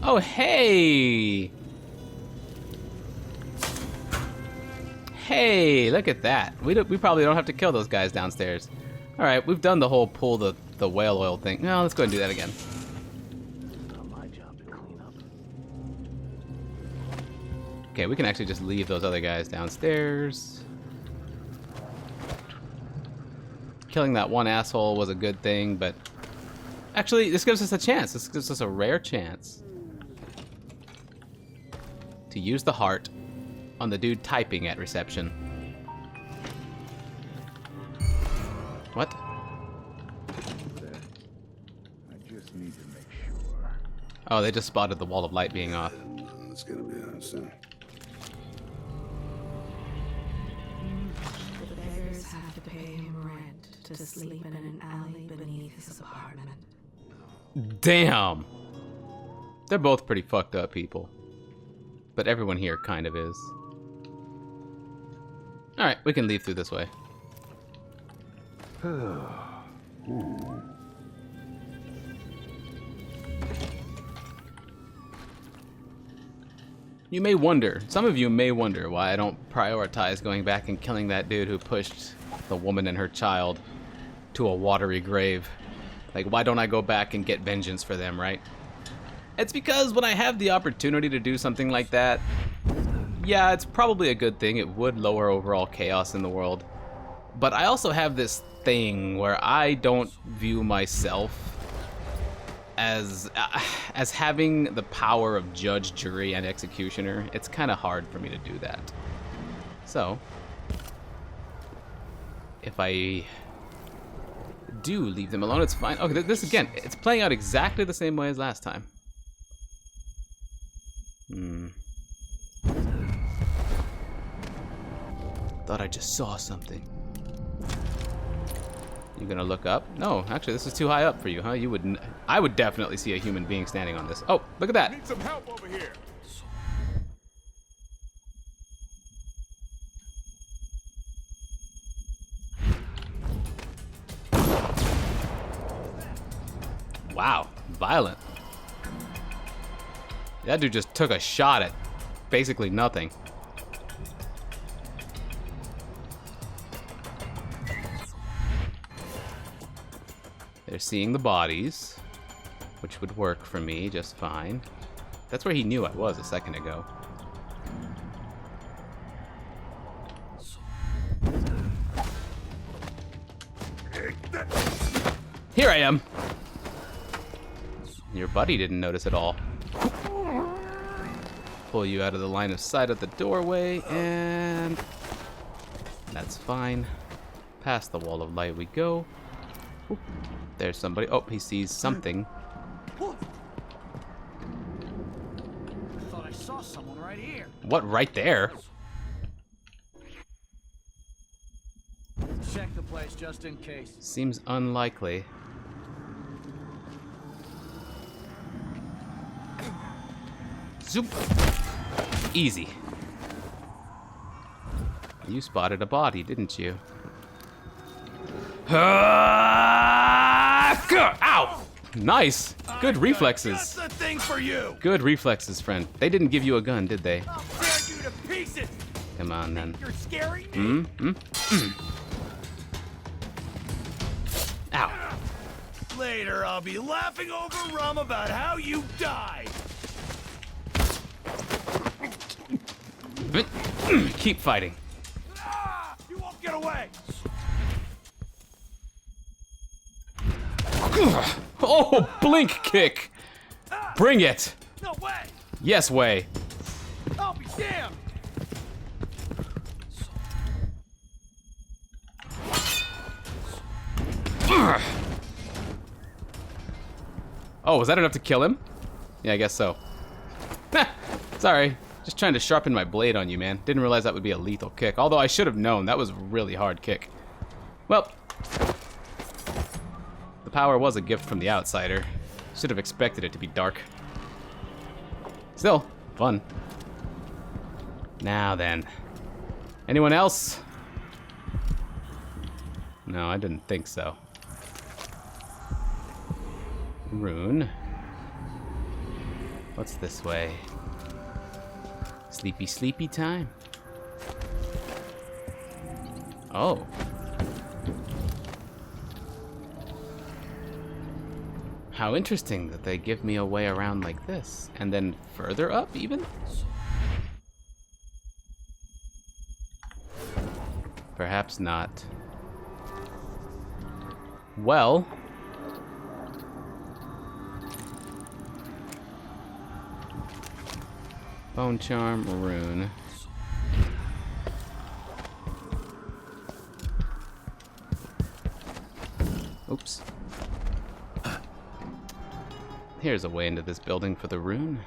Oh, hey! Hey, look at that. We probably don't have to kill those guys downstairs. Alright, we've done the whole pull the whale oil thing. No, let's go ahead and do that again. Not my job to clean up. Okay, we can actually just leave those other guys downstairs. Killing that one asshole was a good thing, but... Actually, this gives us a chance. This gives us a rare chance to use the heart on the dude typing at reception. What? I just need to make sure. Oh, they just spotted the wall of light being off. It's gonna be on soon. The beggars have to pay him rent to sleep in an alley beneath his apartment. Damn! They're both pretty fucked up people. But everyone here kind of is. Alright, we can leave through this way. You may wonder, some of you may wonder why I don't prioritize going back and killing that dude who pushed the woman and her child to a watery grave. Like, why don't I go back and get vengeance for them, right? It's because when I have the opportunity to do something like that, yeah, it's probably a good thing. It would lower overall chaos in the world. But I also have this thing where I don't view myself as having the power of judge, jury, and executioner. It's kind of hard for me to do that. So, if I do leave them alone, it's fine. Okay, this again, it's playing out exactly the same way as last time. Thought I just saw something. You gonna look up? No, actually, this is too high up for you, huh? You wouldn't. I would definitely see a human being standing on this. Oh, look at that. Need some help over here. Wow, violent. That dude just took a shot at basically nothing. They're seeing the bodies, which would work for me just fine. That's where he knew I was a second ago. Here I am. Your buddy didn't notice at all. Pull you out of the line of sight of the doorway, and that's fine. Past the wall of light we go. Oop. There's somebody. Oh, he sees something. I thought I saw someone right here. What, right there? Check the place just in case. Seems unlikely. Zoop. Easy. You spotted a body, didn't you? Ow! Nice. Good reflexes. That's the thing for you. Good reflexes, friend. They didn't give you a gun, did they? I'll tear you to pieces. Come on, then. You're scaring me. Ow. Later, I'll be laughing over rum about how you died. Keep fighting. Ah, you won't get away. Oh, blink kick. Bring it. No way. Yes, way. I'll be damned. Oh, was that enough to kill him? Yeah, I guess so. Sorry. Just trying to sharpen my blade on you, man. Didn't realize that would be a lethal kick. Although I should have known. That was a really hard kick. Well, the power was a gift from the outsider. Should have expected it to be dark. Still, fun. Now then. Anyone else? No, I didn't think so. Rune. What's this way? Sleepy, sleepy time. Oh. How interesting that they give me a way around like this. And then further up, even? Perhaps not. Well. Bone charm, rune. Oops. Here's a way into this building for the rune.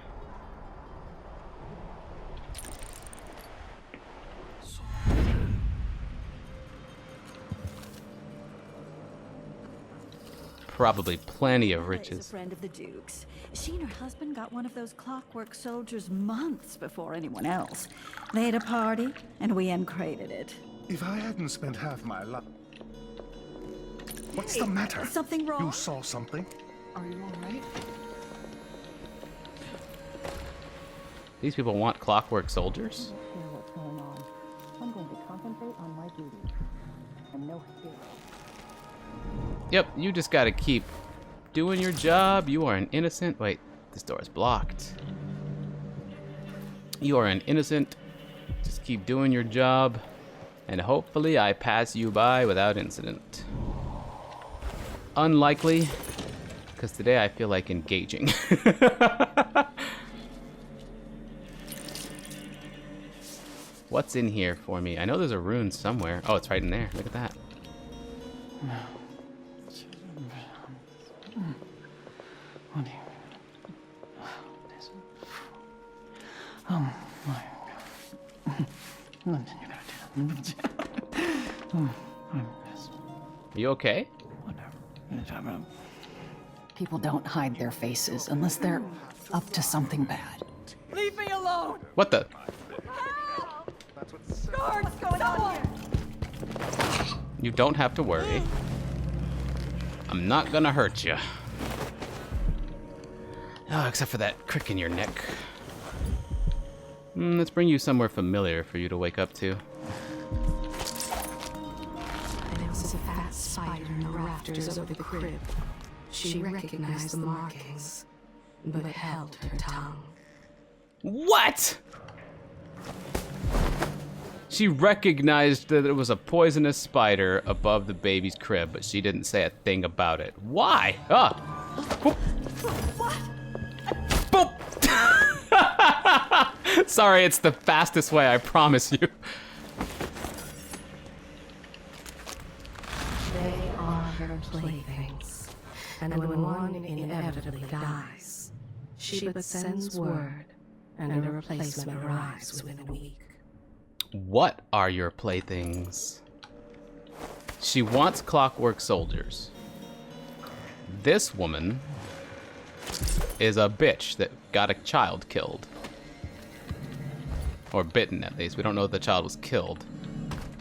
Probably plenty of Is a riches. friend of the Duke's. She and her husband got one of those clockwork soldiers months before anyone else. They had a party, and we uncrated it. If I hadn't spent half my life... What's the matter? Something wrong? You saw something? Are you all right? These people want clockwork soldiers? Hear what's going on. I'm going to concentrate on my duties. I'm no hero. Yep, you just gotta keep doing your job. You are an innocent... Wait, this door is blocked. You are an innocent. Just keep doing your job. And hopefully I pass you by without incident. Unlikely, because today I feel like engaging. What's in here for me? I know there's a rune somewhere. Oh, it's right in there. Look at that. Are you okay? People don't hide their faces unless they're up to something bad. Leave me alone! What the? Guard, what's going on here? You don't have to worry. I'm not gonna hurt you. Oh, except for that crick in your neck. Let's bring you somewhere familiar for you to wake up to. There was a fat spider in the rafters over the crib. She recognized the markings, but held her tongue. What? She recognized that it was a poisonous spider above the baby's crib, but she didn't say a thing about it. Why? Ah! Boop. Boop. Sorry, it's the fastest way, I promise you. They are her playthings, and when one inevitably dies, she but sends word, and a replacement arrives within a week. What are your playthings? She wants clockwork soldiers. This woman is a bitch that got a child killed. Or bitten, at least. We don't know if the child was killed.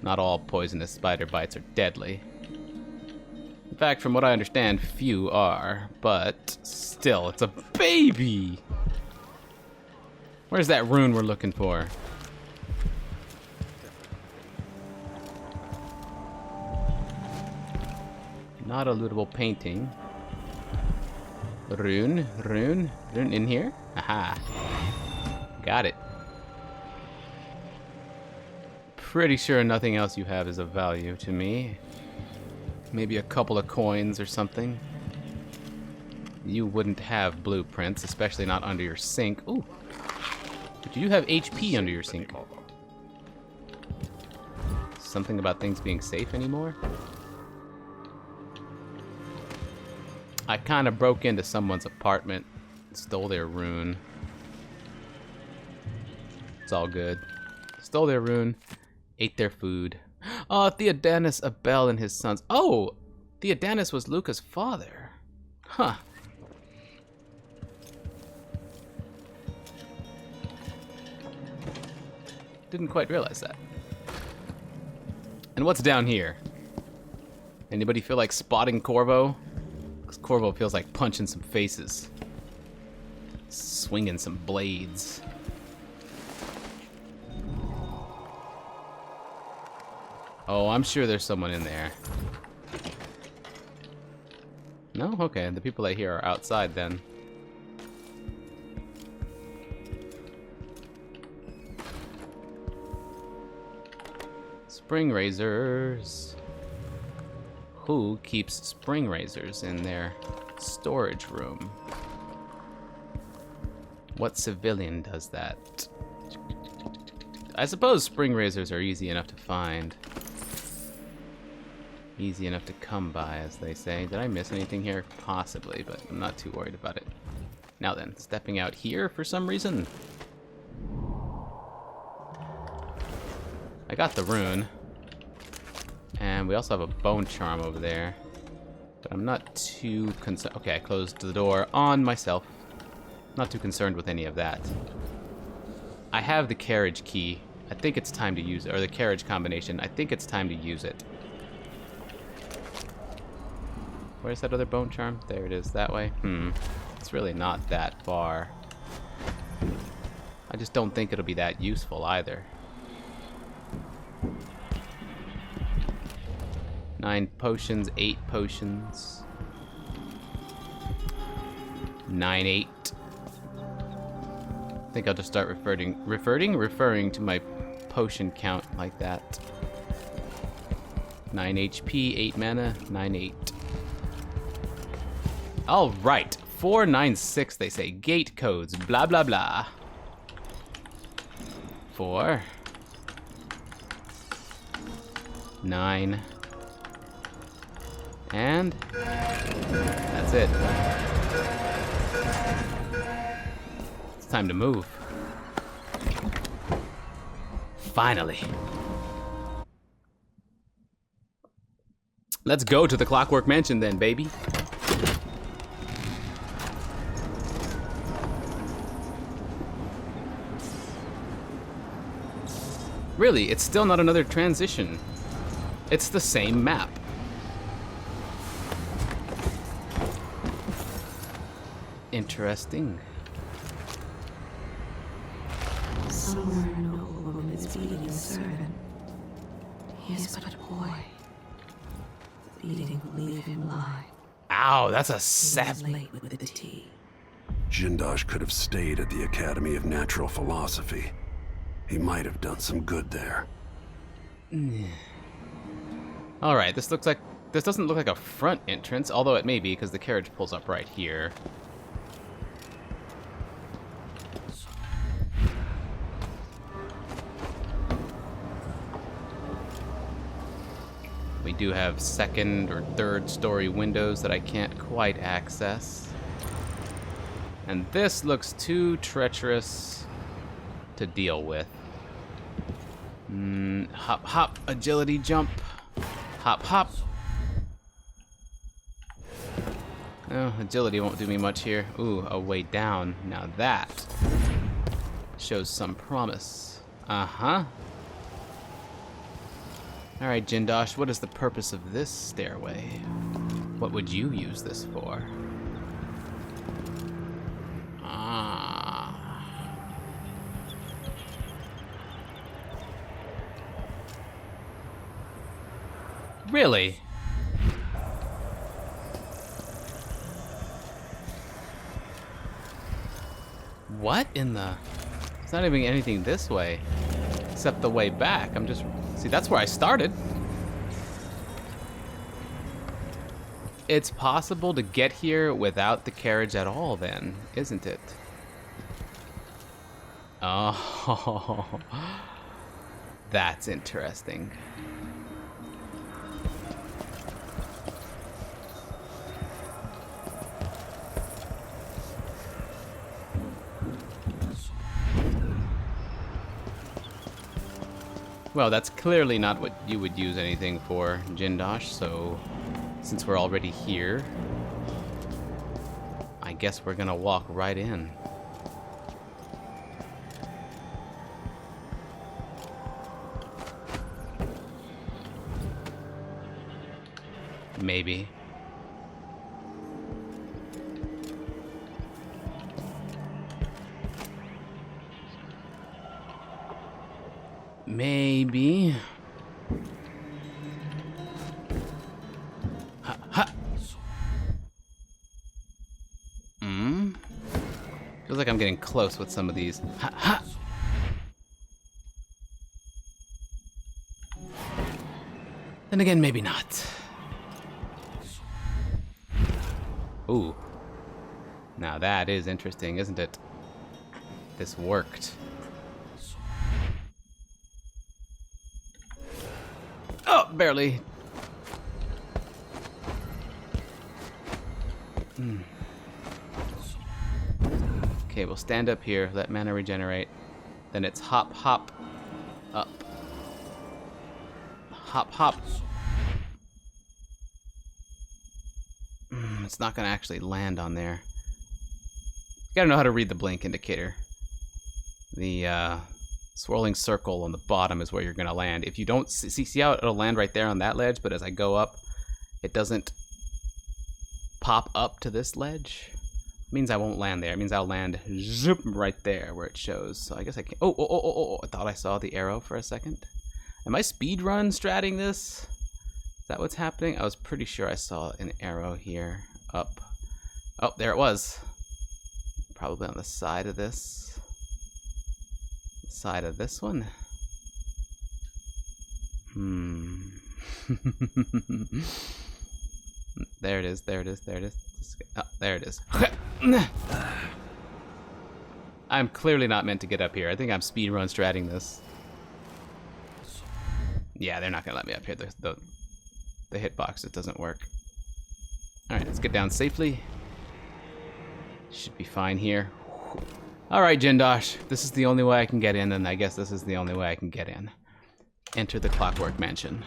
Not all poisonous spider bites are deadly. In fact, from what I understand, few are. But still, it's a baby! Where's that rune we're looking for? Not a lootable painting. Rune in here? Aha. Got it. Pretty sure nothing else you have is of value to me. Maybe a couple of coins or something. You wouldn't have blueprints, especially not under your sink. Ooh. But you do have HP under your sink. Something about things being safe anymore? I kind of broke into someone's apartment, stole their rune. It's all good. Stole their rune, ate their food. Oh, Theodanis, Abel, and his sons. Oh, Theodanis was Luca's father. Huh. Didn't quite realize that. And what's down here? Anybody feel like spotting Corvo? Because Corvo feels like punching some faces. Swinging some blades. Oh, I'm sure there's someone in there. No? Okay, the people I hear are outside then. Spring razors. Who keeps spring razors in their storage room? What civilian does that? I suppose spring razors are easy enough to find. Easy enough to come by, as they say. Did I miss anything here? Possibly, but I'm not too worried about it. Now then, stepping out here for some reason. I got the rune. And we also have a bone charm over there. But I'm not too concerned. Okay, I closed the door on myself. Not too concerned with any of that. I have the carriage key. I think it's time to use it. Or the carriage combination. I think it's time to use it. Where's that other bone charm? There it is, that way. It's really not that far. I just don't think it'll be that useful either. 9 potions, 8 potions. 9, 8. I think I'll just start referring to my potion count like that. 9 HP, 8 mana, 9, 8. All right, 496. They say gate codes. Blah blah blah. 4, 9, and that's it. It's time to move. Finally. Let's go to the Clockwork Mansion then, baby. Really, it's still not another transition. It's the same map. Interesting. Somewhere a noble woman is beating a servant. He is but a boy. The beating will leave him blind. Ow, that's a He sap. is late with the tea. Jindosh could have stayed at the Academy of Natural Philosophy. He might have done some good there. All right, this doesn't look like a front entrance, although it may be because the carriage pulls up right here. We do have second or third story windows that I can't quite access. And this looks too treacherous to deal with. Hop, hop, agility jump. Hop, hop. Oh, agility won't do me much here. Ooh, a way down. Now that shows some promise. Uh-huh. Alright, Jindosh, what is the purpose of this stairway? What would you use this for? Really? What in the... It's not even anything this way. Except the way back. I'm just... See, that's where I started. It's possible to get here without the carriage at all then, isn't it? Oh... That's interesting. Well, that's clearly not what you would use anything for, Jindosh, so since we're already here, I guess we're gonna walk right in. Maybe. Maybe. Ha, ha. Feels like I'm getting close with some of these. Ha, ha. Then again, maybe not. Ooh. Now that is interesting, isn't it? This worked. Oh, barely. Okay, we'll stand up here, let mana regenerate. Then it's hop, hop, up. Hop, hop. It's not gonna actually land on there. You gotta know how to read the blink indicator. The swirling circle on the bottom is where you're gonna land. If you don't see how it'll land right there on that ledge, but as I go up, it doesn't pop up to this ledge. It means I won't land there. It means I'll land zoop, right there where it shows. So I guess I can't. Oh! I thought I saw the arrow for a second. Am I speedrun stratting this? Is that what's happening? I was pretty sure I saw an arrow here. Up. Oh, there it was. Probably on the side of this. Side of this one. There it is, there it is, there it is. Oh, there it is. I'm clearly not meant to get up here. I think I'm speedrun stratting this. Yeah, they're not gonna let me up here. The hitbox, it doesn't work. Alright, let's get down safely. Should be fine here. Alright, Jindosh. This is the only way I can get in, and I guess this is the only way I can get in. Enter the Clockwork Mansion.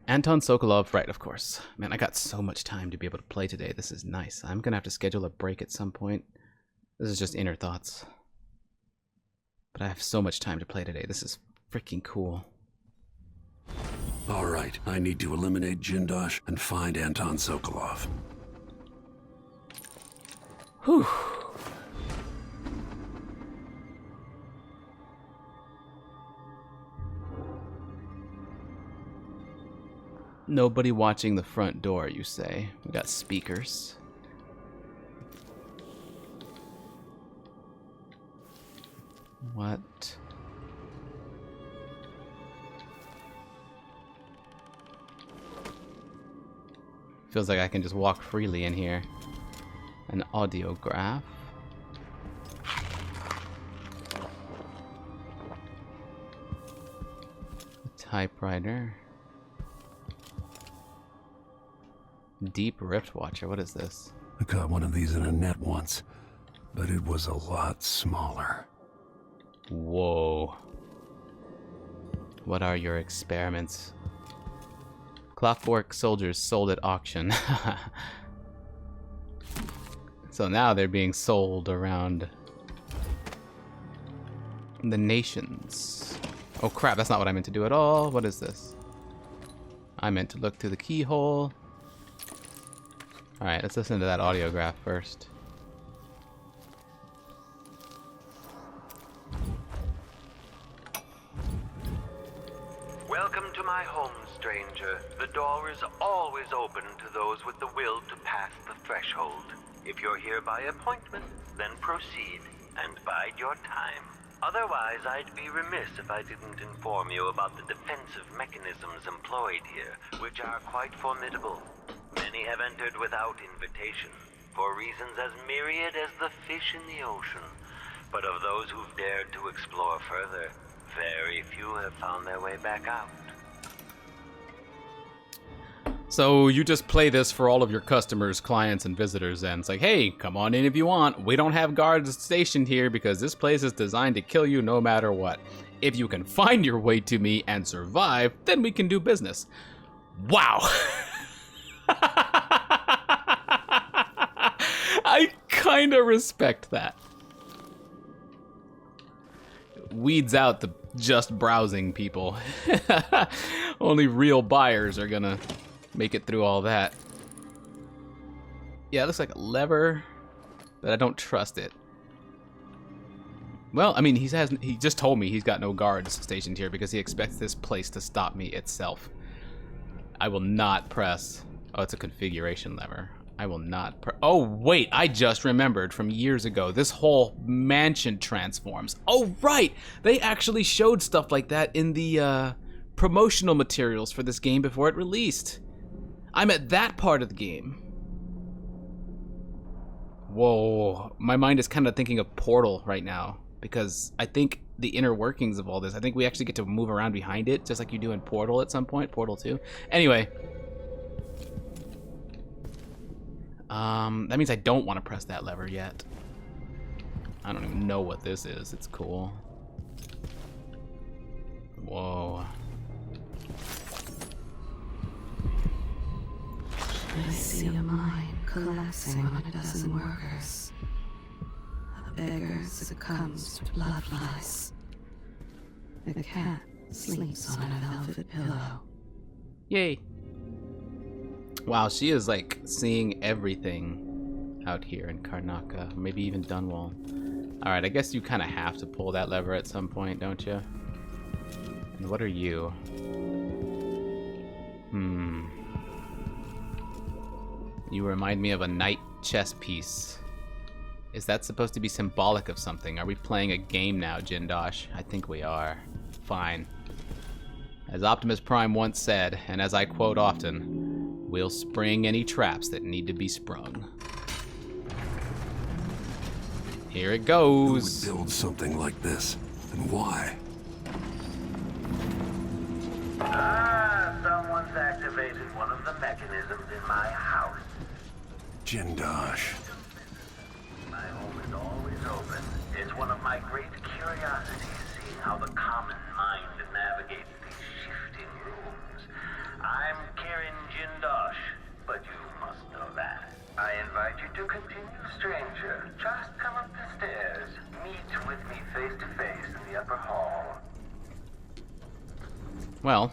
Anton Sokolov, right, of course. Man, I got so much time to be able to play today. This is nice. I'm gonna have to schedule a break at some point. This is just inner thoughts. But I have so much time to play today. This is freaking cool. All right, I need to eliminate Jindosh and find Anton Sokolov. Whew. Nobody watching the front door, you say? We got speakers. What? Feels like I can just walk freely in here. An audiograph. A typewriter. Deep Rift Watcher, what is this? I caught one of these in a net once, but it was a lot smaller. Whoa. What are your experiments? Clockwork soldiers sold at auction. So now they're being sold around the nations. Oh crap, that's not what I meant to do at all. What is this? I meant to look through the keyhole. Alright, let's listen to that audiograph first. Welcome to my home, stranger. The door is always open to those with the will to pass the threshold. If you're here by appointment, then proceed and bide your time. Otherwise, I'd be remiss if I didn't inform you about the defensive mechanisms employed here, which are quite formidable. Many have entered without invitation, for reasons as myriad as the fish in the ocean. But of those who've dared to explore further, very few have found their way back out. So you just play this for all of your customers, clients, and visitors, and it's like, hey, come on in if you want. We don't have guards stationed here because this place is designed to kill you no matter what. If you can find your way to me and survive, then we can do business. Wow. I kind of respect that. Weeds out the just browsing people. Only real buyers are gonna make it through all that. Yeah, it looks like a lever. but I don't trust it. Well, I mean, he just told me he's got no guards stationed here because he expects this place to stop me itself. I will not press... Oh, it's a configuration lever. I will not press... Oh, wait, I just remembered from years ago. This whole mansion transforms. Oh, right! They actually showed stuff like that in the promotional materials for this game before it released. I'm at that part of the game. Whoa, my mind is kind of thinking of Portal right now. Because I think the inner workings of all this, I think we actually get to move around behind it, just like you do in Portal at some point, Portal 2. Anyway. That means I don't want to press that lever yet. I don't even know what this is. It's cool. Whoa. I see a mine collapsing on a dozen workers. A beggar succumbs to blood flies. The cat sleeps on a velvet pillow. Yay. Wow, she is like seeing everything out here in Karnaca, maybe even Dunwall. Alright, I guess you kind of have to pull that lever at some point, don't you? And what are you? You remind me of a knight chess piece. Is that supposed to be symbolic of something? Are we playing a game now, Jindosh? I think we are. Fine. As Optimus Prime once said, and as I quote often, we'll spring any traps that need to be sprung. Here it goes. Who would build something like this, and why? Someone's activated one of the mechanisms in my house. Jindosh. My home is always open. It's one of my great curiosities, seeing how the common mind navigates these shifting rooms. I'm Kieran Jindosh, but you must know that. I invite you to continue, stranger. Just come up the stairs. Meet with me face to face in the upper hall. Well,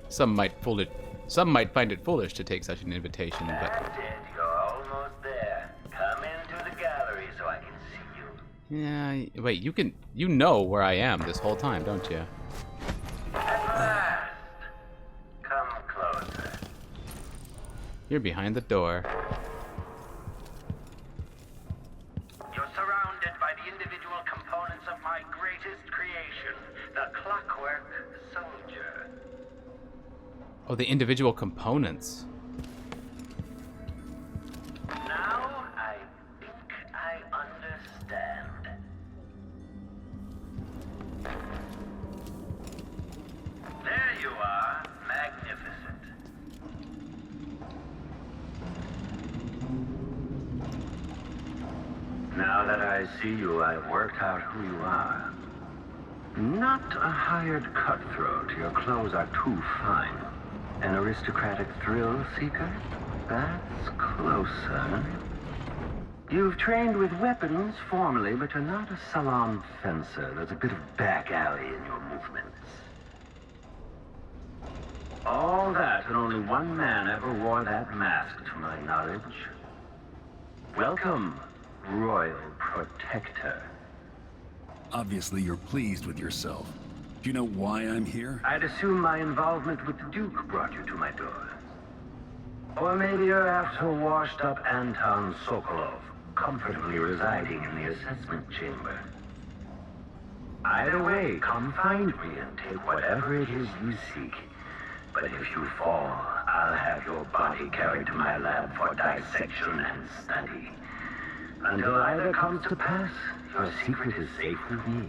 some might find it foolish to take such an invitation, but That's it. You're almost there. Come into the gallery so I can see you. yeah, wait, you know where I am this whole time, don't you? At last. Come closer. You're behind the door. You're surrounded by the individual components of my greatest creation, the Clockwork Soldier. Oh, the individual components. Now I think I understand. There you are, magnificent. Now that I see you, I've worked out who you are. Not a hired cutthroat. Your clothes are too fine. An aristocratic thrill seeker? That's closer. You've trained with weapons formerly, but you're not a salon fencer. There's a bit of back alley in your movements. All that, and only one man ever wore that mask, to my knowledge. Welcome, Royal Protector. Obviously, you're pleased with yourself. Do you know why I'm here? I'd assume my involvement with the Duke brought you to my door. Or maybe you're after washed-up Anton Sokolov, comfortably residing in the assessment chamber. Either way, come find me and take whatever it is you seek. But if you fall, I'll have your body carried to my lab for dissection and study. Until either comes to pass, your secret is safe with me.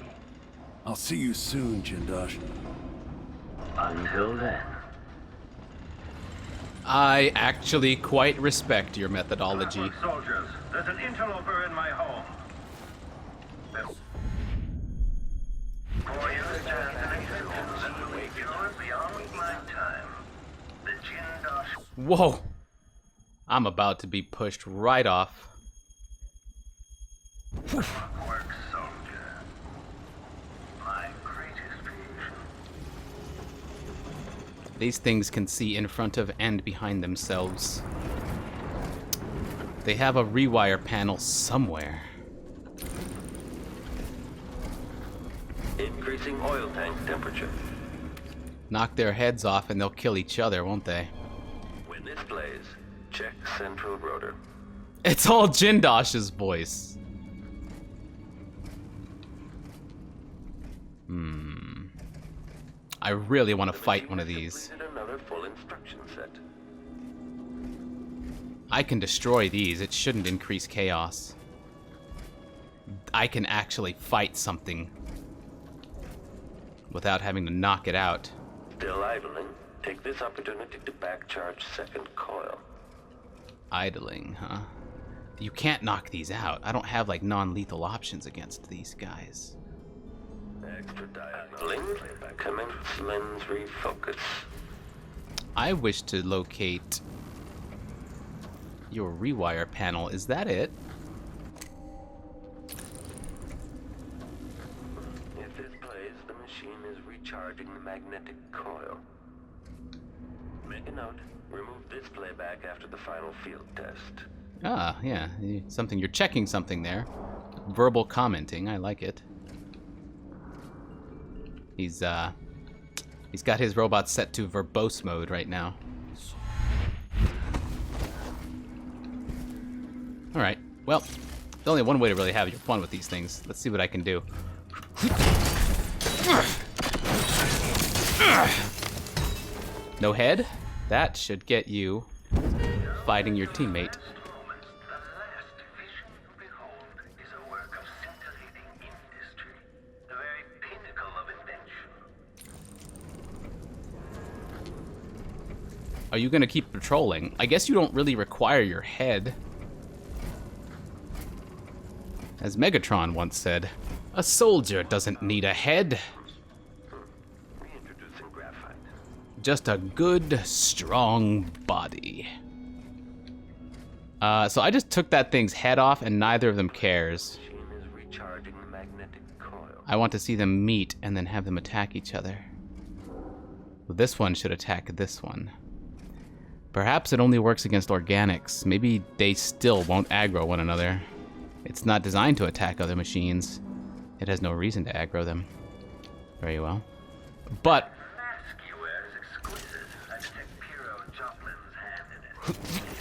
I'll see you soon, Jindosh. Until then. I actually quite respect your methodology. Soldiers, there's an interloper in my home. For your you're beyond my time. The Jindosh. Whoa! I'm about to be pushed right off. Clockwork Soldier. My greatest creation. These things can see in front of and behind themselves. They have a rewire panel somewhere. Increasing oil tank temperature. Knock their heads off and they'll kill each other, won't they? When this plays, check central rotor. It's all Jindosh's voice. I really want to fight one of these. Another full instruction set. I can destroy these. It shouldn't increase chaos. I can actually fight something without having to knock it out. Still idling. Take this opportunity to backcharge second coil. Idling, huh? You can't knock these out. I don't have like non-lethal options against these guys. Extra diagonal. Commence lens refocus. I wish to locate your rewire panel. Is that it? If this plays, the machine is recharging the magnetic coil. Make a note. Remove this playback after the final field test. Ah, yeah. Something. You're checking something there. Verbal commenting. I like it. He's got his robot set to verbose mode right now. Alright, well, there's only one way to really have your fun with these things. Let's see what I can do. No head? That should get you fighting your teammate. Are you gonna keep patrolling? I guess you don't really require your head. As Megatron once said, a soldier doesn't need a head. Reintroducing graphite. Just a good, strong body. So I just took that thing's head off and neither of them cares. Machine is recharging the magnetic coil. I want to see them meet and then have them attack each other. Well, this one should attack this one. Perhaps it only works against organics. Maybe they still won't aggro one another. It's not designed to attack other machines. It has no reason to aggro them. Very well. But...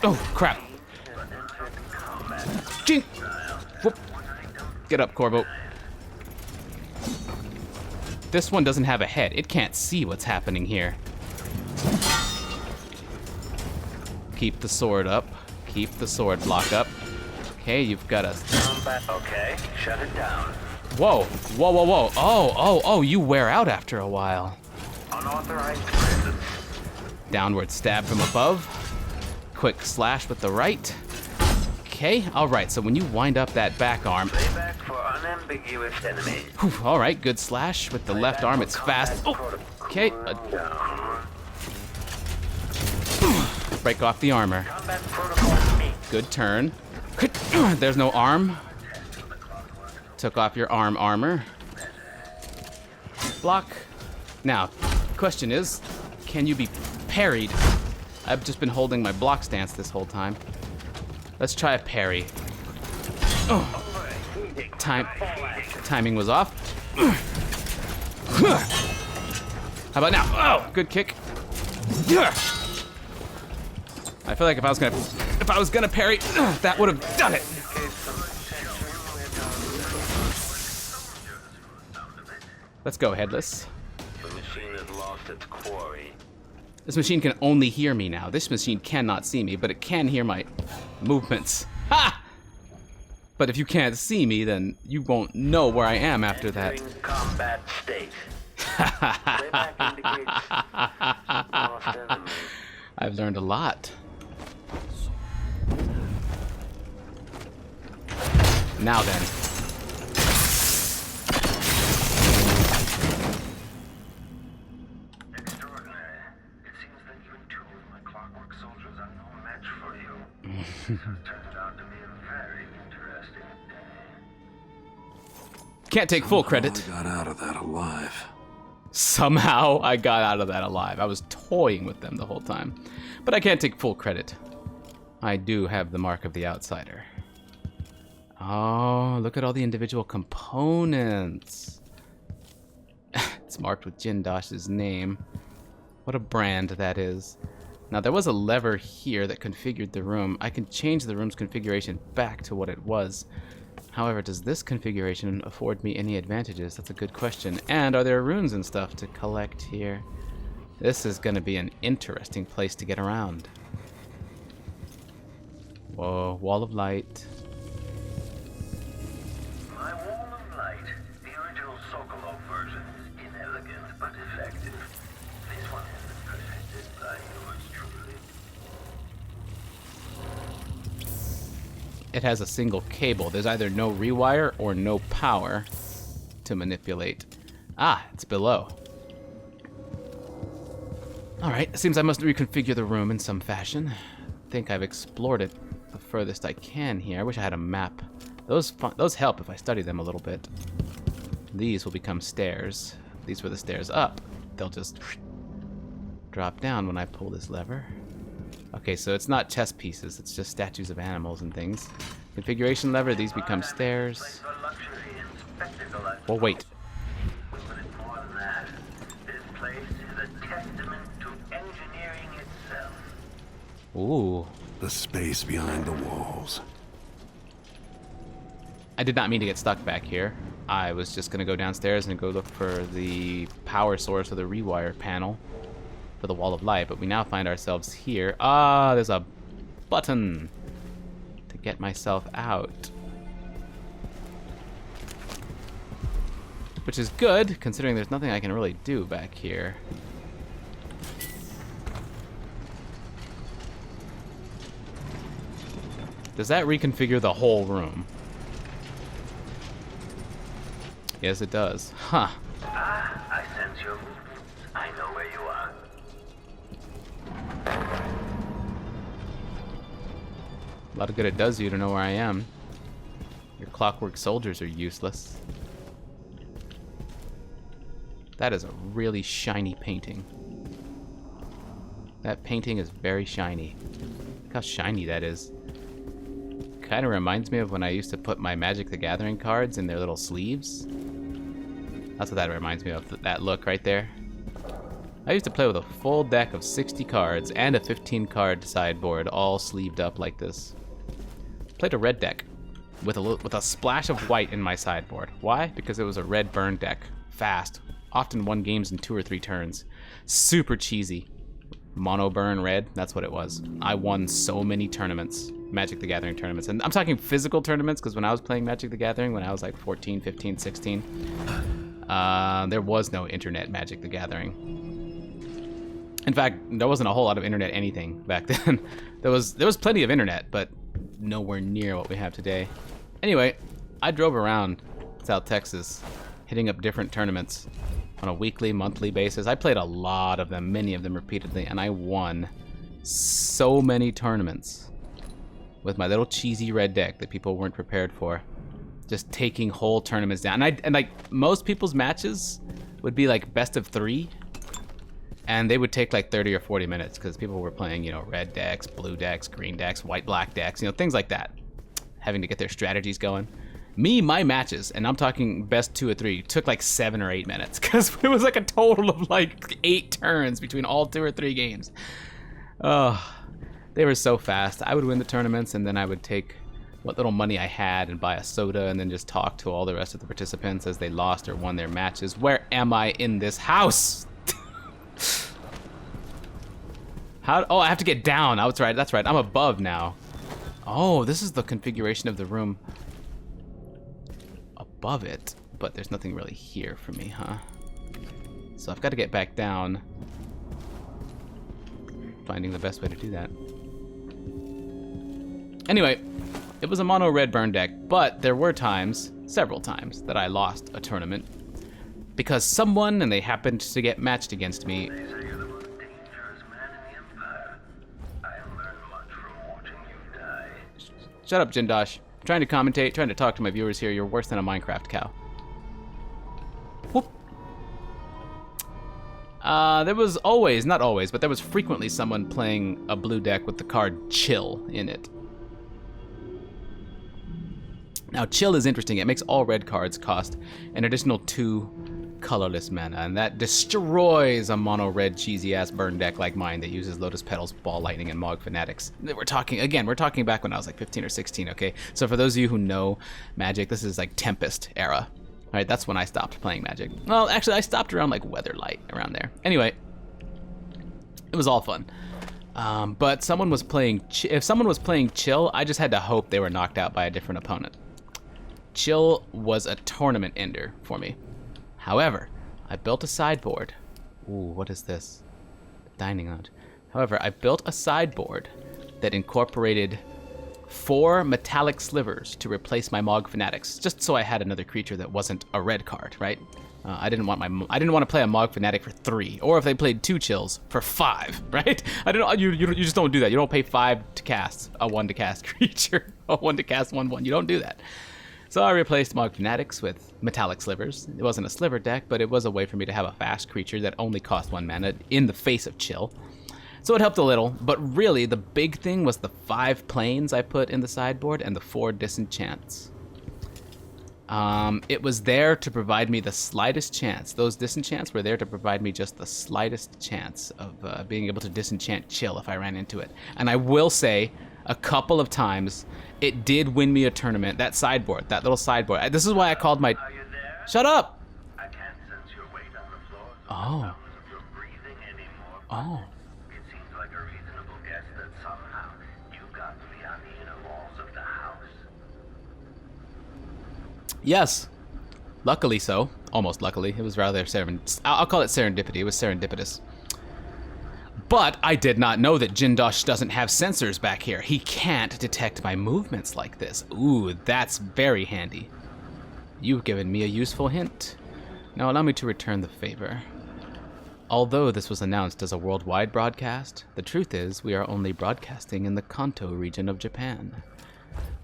oh, crap. Jink! Whoop. Get up, Corvo. This one doesn't have a head. It can't see what's happening here. Keep the sword up. Keep the sword block up. Okay, you've got a... Okay, shut it down. Whoa, whoa, whoa, whoa. Oh, you wear out after a while. Unauthorized presence. Downward stab from above. Quick slash with the right. Okay, alright, so when you wind up that back arm... Playback for unambiguous enemy. Alright, good slash with the left arm, it's fast. Oh, okay. Break off the armor. Good turn. There's no arm. Took off your armor. Block. Now, question is, can you be parried? I've just been holding my block stance this whole time. Let's try a parry. Oh. Timing was off. How about now? Oh, good kick. I feel like if I was gonna parry, that would have done it. Let's go, Headless. The machine has lost its quarry. This machine can only hear me now. This machine cannot see me, but it can hear my movements. Ha! But if you can't see me, then you won't know where I am after that. Entering combat state. Playback indicates lost enemy. I've learned a lot. Now then. Extraordinary. It seems that even two of my clockwork soldiers are no match for you. This has turned out to be a very interesting day. Can't take full credit. I got out of that alive. Somehow I got out of that alive. I was toying with them the whole time. But I can't take full credit. I do have the mark of the outsider. Oh, look at all the individual components. It's marked with Jindosh's name. What a brand that is. Now, there was a lever here that configured the room. I can change the room's configuration back to what it was. However, does this configuration afford me any advantages? That's a good question. And are there runes and stuff to collect here? This is going to be an interesting place to get around. Whoa, wall of light. My wall of light, the original Sokolov version, is inelegant but effective. This one has been perfected by yours truly. It has a single cable. There's either no rewire or no power to manipulate. Ah, it's below. Alright, it seems I must reconfigure the room in some fashion. I think I've explored it the furthest I can here. I wish I had a map. Those help if I study them a little bit. These will become stairs. These were the stairs up. They'll just drop down when I pull this lever. Okay, so it's not chess pieces, it's just statues of animals and things. Configuration lever, these become stairs. Well, wait. This place is a testament to engineering itself. Ooh. The space behind the walls. I did not mean to get stuck back here. I was just gonna go downstairs and go look for the power source or the rewire panel for the wall of light, but we now find ourselves here. Ah, there's a button to get myself out. Which is good, considering there's nothing I can really do back here. Does that reconfigure the whole room? Yes, it does. Huh. Ah, I sense your movements. I know where you are. A lot of good it does you to know where I am. Your clockwork soldiers are useless. That is a really shiny painting. That painting is very shiny. Look how shiny that is. Kind of reminds me of when I used to put my Magic the Gathering cards in their little sleeves. That's what that reminds me of, that look right there. I used to play with a full deck of 60 cards and a 15 card sideboard, all sleeved up like this. Played a red deck with a splash of white in my sideboard. Why? Because it was a red burn deck. Fast. Often won games in 2 or 3 turns. Super cheesy. Mono burn red, that's what it was. I won so many tournaments. Magic the Gathering tournaments. And I'm talking physical tournaments, because when I was playing Magic the Gathering, when I was like 14, 15, 16, there was no internet Magic the Gathering. In fact, there wasn't a whole lot of internet anything back then. There was plenty of internet, but nowhere near what we have today. Anyway, I drove around South Texas, hitting up different tournaments on a weekly, monthly basis. I played a lot of them, many of them repeatedly, and I won so many tournaments with my little cheesy red deck that people weren't prepared for. Just taking whole tournaments down. And like most people's matches would be like best of 3, and they would take like 30 or 40 minutes because people were playing, you know, red decks, blue decks, green decks, white, black decks, you know, things like that. Having to get their strategies going. My matches, and I'm talking best 2 or 3, took like 7 or 8 minutes because it was like a total of like 8 turns between all 2 or 3 games. Oh, they were so fast. I would win the tournaments, and then I would take what little money I had and buy a soda and then just talk to all the rest of the participants as they lost or won their matches. Where am I in this house? Oh, I have to get down. Oh, that's right. I'm above now. Oh, this is the configuration of the room above it, but there's nothing really here for me, huh? So I've got to get back down. Finding the best way to do that. Anyway, it was a mono red burn deck, but there were times, several times, that I lost a tournament because someone, and they happened to get matched against me. They say you're the most dangerous man in the Empire. I learned much from watching you die. Shut up, Jindosh. I'm trying to commentate, trying to talk to my viewers here. You're worse than a Minecraft cow. Whoop. There was always, not always, but there was frequently someone playing a blue deck with the card Chill in it. Now, Chill is interesting. It makes all red cards cost an additional 2 colorless mana, and that destroys a mono-red cheesy-ass burn deck like mine that uses Lotus Petals, Ball Lightning, and Mog Fanatics. We're talking back when I was like 15 or 16, okay? So for those of you who know Magic, this is like Tempest era. All right, that's when I stopped playing Magic. Well, actually, I stopped around like Weatherlight, around there. Anyway, it was all fun. But if someone was playing Chill, I just had to hope they were knocked out by a different opponent. Chill was a tournament ender for me. However, I built a sideboard. Ooh, what is this? Dining lounge. However, I built a sideboard that incorporated 4 metallic slivers to replace my Mog Fanatics, just so I had another creature that wasn't a red card, right? I didn't want to play a Mog Fanatic for 3, or if they played 2 Chills for 5, right? You just don't do that. You don't pay 5 to cast a 1 to cast creature, a 1 to cast 1/1. You don't do that. So I replaced Mog Fanatics with metallic slivers. It wasn't a sliver deck, but it was a way for me to have a fast creature that only cost 1 mana in the face of Chill. So it helped a little, but really the big thing was the 5 planes I put in the sideboard and the 4 disenchants. It was there to provide me the slightest chance. Those disenchants were there to provide me just the slightest chance of being able to disenchant Chill if I ran into it. And I will say, a couple of times, it did win me a tournament. That sideboard, that little sideboard. This is why I called my... Are you there? Shut up! I can't sense your weight on the floor. Oh. Sounds of your breathing anymore. Oh. It seems like a reasonable guess that somehow you got beyond the inner walls of the house. Yes. Luckily so. Almost luckily. It was rather I'll call it serendipity. It was serendipitous. But I did not know that Jindosh doesn't have sensors back here. He can't detect my movements like this. Ooh, that's very handy. You've given me a useful hint. Now allow me to return the favor. Although this was announced as a worldwide broadcast, the truth is we are only broadcasting in the Kanto region of Japan.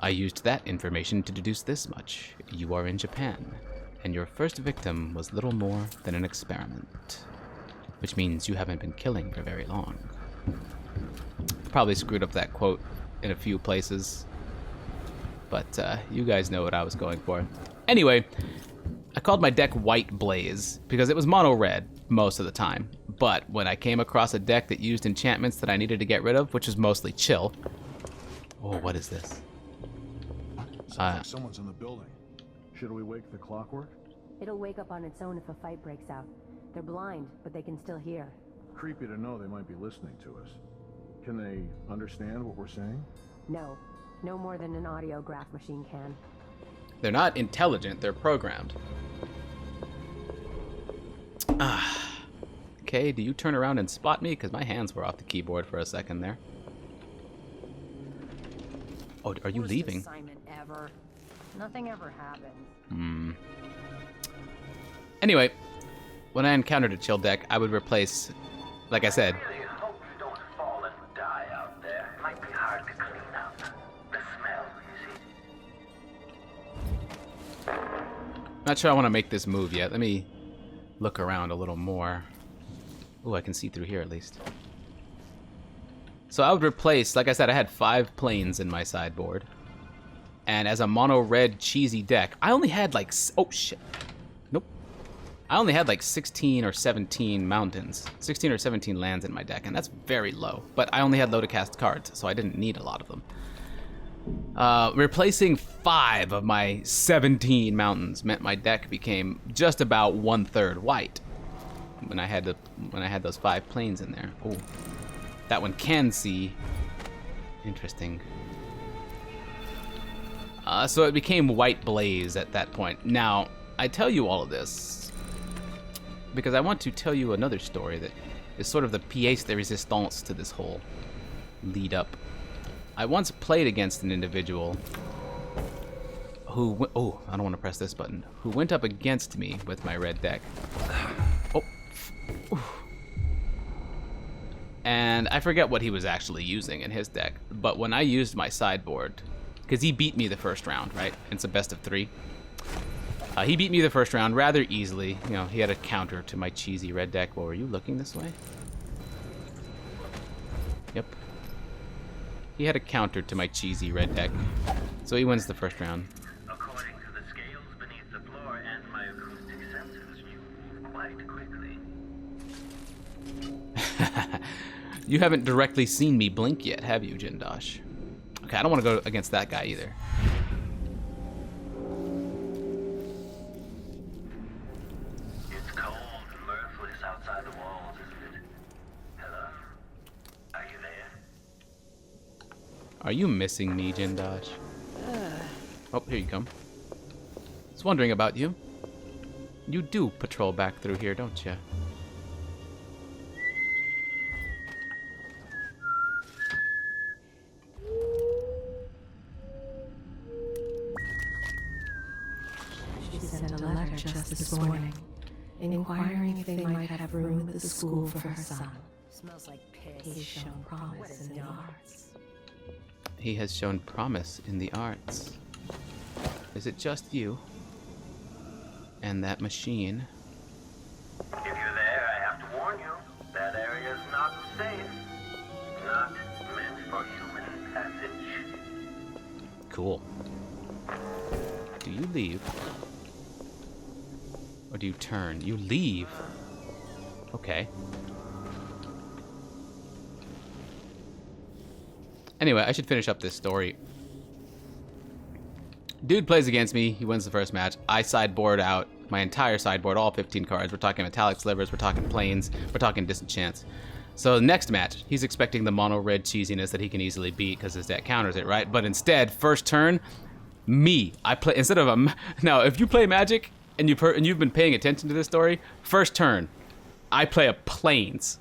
I used that information to deduce this much. You are in Japan, and your first victim was little more than an experiment. Which means you haven't been killing for very long. Probably screwed up that quote in a few places, but you guys know what I was going for. Anyway, I called my deck White Blaze because it was mono red most of the time, but when I came across a deck that used enchantments that I needed to get rid of, which was mostly Chill. Oh, what is this? Sounds like someone's in the building. Should we wake the clockwork? It'll wake up on its own if a fight breaks out. They're blind, but they can still hear. Creepy to know they might be listening to us. Can they understand what we're saying? No. No more than an audiograph machine can. They're not intelligent, they're programmed. Okay, do you turn around and spot me? Because my hands were off the keyboard for a second there. Oh, are you leaving? Worst assignment ever. Nothing ever happens. Anyway, when I encountered a Chill deck, I would replace, like I said... I really hope you don't fall and die out there. It might be hard to clean up. The smell, you see. Not sure I want to make this move yet. Let me look around a little more. Ooh, I can see through here at least. So I would replace, like I said, I had 5 planes in my sideboard. And as a mono red cheesy deck, I only had like, oh shit. Nope. I only had like 16 or 17 mountains, 16 or 17 lands in my deck, and that's very low. But I only had low to cast cards, so I didn't need a lot of them. Replacing 5 of my 17 mountains meant my deck became just about 1/3 white. When I had those 5 planes in there. Oh, that one can see. Interesting. So it became White Blaze at that point. Now, I tell you all of this because I want to tell you another story that is sort of the pièce de résistance to this whole lead up. I once played against an individual who, oh, I don't want to press this button, who went up against me with my red deck. Oh. And I forget what he was actually using in his deck, but when I used my sideboard, because he beat me the first round, right? It's a best of 3. He beat me the first round rather easily. You know, he had a counter to my cheesy red deck. Well, were you looking this way? Yep. He had a counter to my cheesy red deck. So he wins the first round. According to the scales beneath the floor and my acoustic sensors, you move quite quickly. You haven't directly seen me blink yet, have you, Jindosh? Okay, I don't want to go against that guy either. It's cold and mirthless outside the walls, isn't it? Hello? Are you there? Are you missing me, Jindosh? Oh, here you come. I was wondering about you. You do patrol back through here, don't you? She sent a letter just this morning, inquiring if they might have room at the school for her son. Smells like He's piss. shown promise in the arts. He has shown promise in the arts. Is it just you? And that machine? If you're there, I have to warn you. That area is not safe. Not meant for human passage. Cool. Do you leave? Or do you turn? You leave. Okay. Anyway, I should finish up this story. Dude plays against me. He wins the first match. I sideboard out my entire sideboard, all 15 cards. We're talking metallic slivers, we're talking planes, we're talking disenchants. So the next match, he's expecting the mono red cheesiness that he can easily beat because his deck counters it, right? But instead, first turn, I play instead of a. Now, if you play Magic and you've been paying attention to this story, first turn, I play a planes.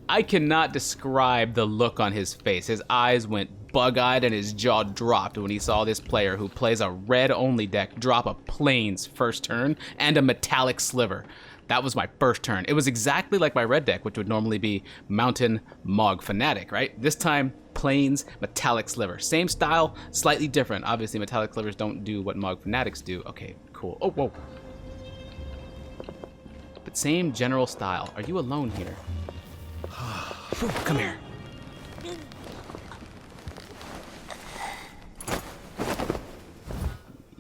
I cannot describe the look on his face. His eyes went bug-eyed and his jaw dropped when he saw this player who plays a red-only deck drop a plains first turn and a metallic sliver. That was my first turn. It was exactly like my red deck, which would normally be Mountain Mog Fanatic, right? This time, plains, metallic sliver. Same style, slightly different. Obviously, metallic slivers don't do what Mog Fanatics do. Okay, cool. Oh, whoa. But same general style. Are you alone here? Come here.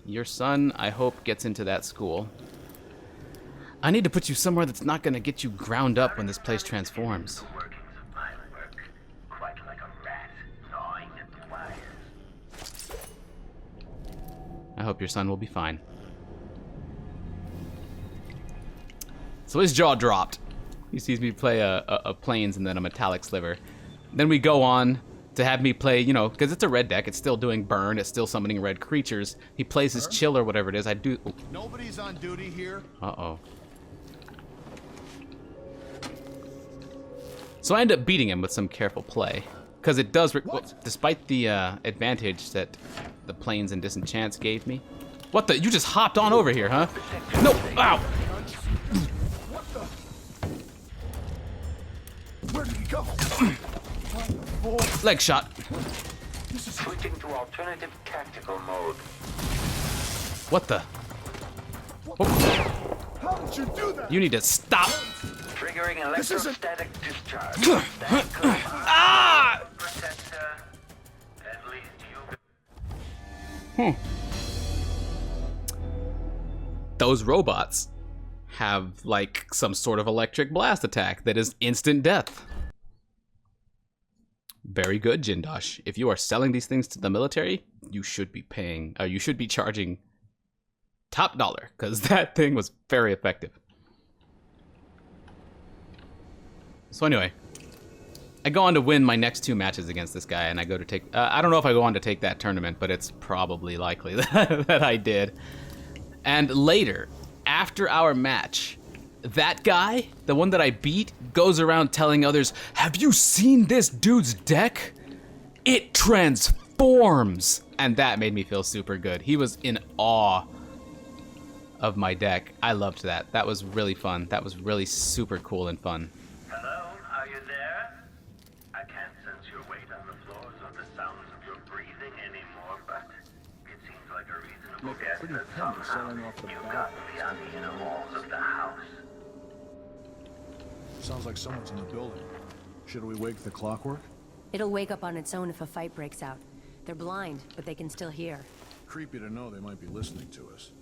Your son, I hope, gets into that school. I need to put you somewhere that's not gonna get you ground up when this place transforms. The workings of my work, quite like a rat gnawing at the wires. I hope your son will be fine. So his jaw dropped. He sees me play a plains and then a metallic sliver. Then we go on to have me play, you know, because it's a red deck, it's still doing burn, it's still summoning red creatures. He plays his chill or whatever it is. I do. Oh. Nobody's on duty here. Uh-oh. So I end up beating him with some careful play. Because it does, despite the advantage that the planes and disenchants gave me. What the? You just hopped on over here, huh? No! Ow! Where did he go? Leg shot. Switching to alternative tactical mode. What the? How did you do that? You need to stop. Triggering electrostatic discharge. Ah! Protector. At least you. Those robots have like some sort of electric blast attack that is instant death. Very good, Jindosh. If you are selling these things to the military, you should be paying, you should be charging top dollar, because that thing was very effective. So anyway, I go on to win my next two matches against this guy, and I go to take, I don't know if I go on to take that tournament, but it's probably likely that I did. And later, after our match, that guy, the one that I beat, goes around telling others, have you seen this dude's deck? It transforms! And that made me feel super good. He was in awe of my deck. I loved that. That was really fun. That was really super cool and fun. Hello, are you there? I can't sense your weight on the floors or the sounds of your breathing anymore, but Make a pretty penny selling off the back. beyond the inner walls of the house. Sounds like someone's in the building. Should we wake the clockwork? It'll wake up on its own if a fight breaks out. They're blind, but they can still hear. Creepy to know they might be listening to us.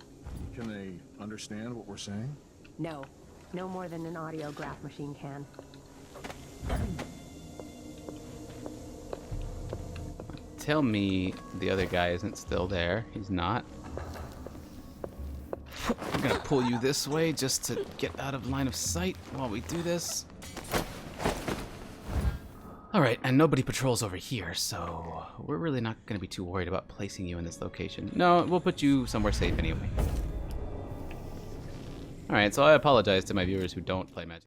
Can they understand what we're saying? No. No more than an audiograph machine can. Tell me the other guy isn't still there. He's not. I'm gonna pull you this way just to get out of line of sight while we do this. Alright, and nobody patrols over here, so we're really not gonna be too worried about placing you in this location. No, we'll put you somewhere safe anyway. Alright, so I apologize to my viewers who don't play Magic.